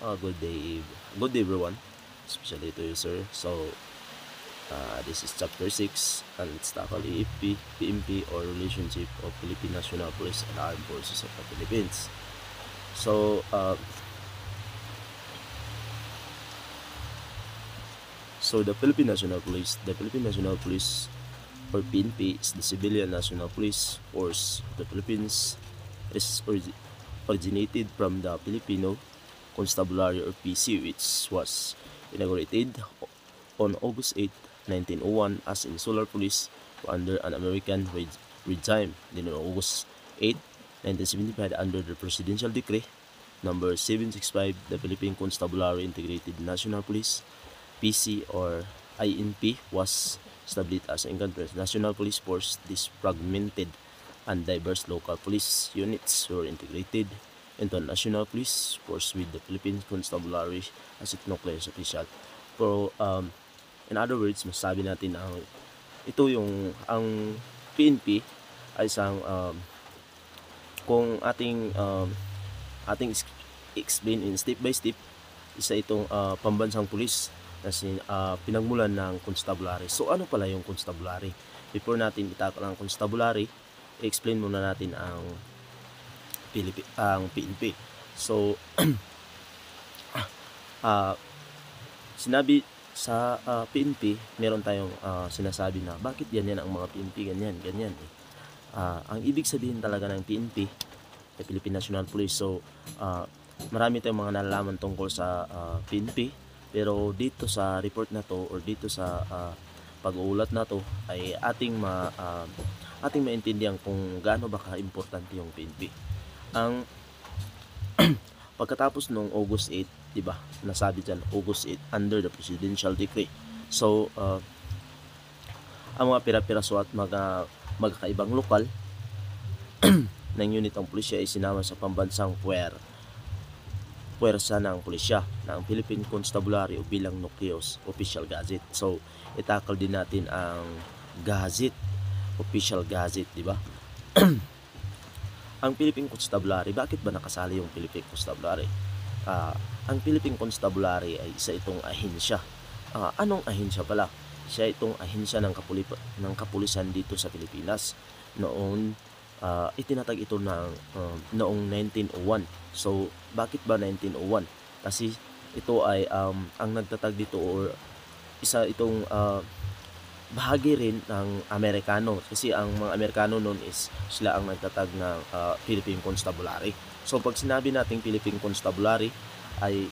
Good day everyone, especially to you sir. So this is chapter 6 and let's tackle AFP, PNP or Relationship of Philippine National Police and Armed Forces of the Philippines. So the Philippine National Police or PNP is the civilian national police force of the Philippines. It is originated from the Filipino Constabulary or PC, which was inaugurated on August 8, 1901 as insular police under an American regime. Then on August 8, 1975 under the Presidential Decree number 765, the Philippine Constabulary Integrated National Police PC or INP was established as a national police force. This fragmented and diverse local police units were integrated into a national police force with the Philippine Constabulary as its nucleus official. Pero in other words, masasabi natin ang PNP ay isang kung ating explain in step by step, isa itong pambansang pulis na pinagmulan ng constabulary. So ano pala yung constabulary? Before natin itakal ang constabulary, i-explain muna natin ang PNP. So sinabi sa PNP, meron tayong sinasabi na bakit ganyan ang mga PNP, ganyan. Ang ibig sabihin talaga ng PNP, the Philippine National Police. So marami tayong mga nalalaman tungkol sa PNP, pero dito sa report na to or dito sa pag-uulat na to ay ating maintindihan kung gaano ba ka-importante yung PNP. Ang pagkatapos nung August 8, 'di ba? Nasabi diyan August 8 under the Presidential Decree. So ang mga pira-piraso at magkakaibang lokal ng unit ng pulisya ay sinama sa pambansang puwersa ng pulisya ng Philippine Constabulary o bilang Nucleus Official Gazette. So itakal din natin ang Gazette, Official Gazette, 'di ba? Ang Philippine Constabulary, bakit ba nakasali yung Philippine Constabulary? Ang Philippine Constabulary ay isa itong ahensya. Anong ahensya pala? Siya itong ahensya ng kapulisan dito sa Pilipinas. Noong itinatag ito noong 1901. So bakit ba 1901? Kasi ito ay ang nagtatag dito or isa itong bahagi rin ng Amerikano, kasi ang mga Amerikano noon is sila ang nagtatag ng Philippine Constabulary. So pag sinabi nating Philippine Constabulary ay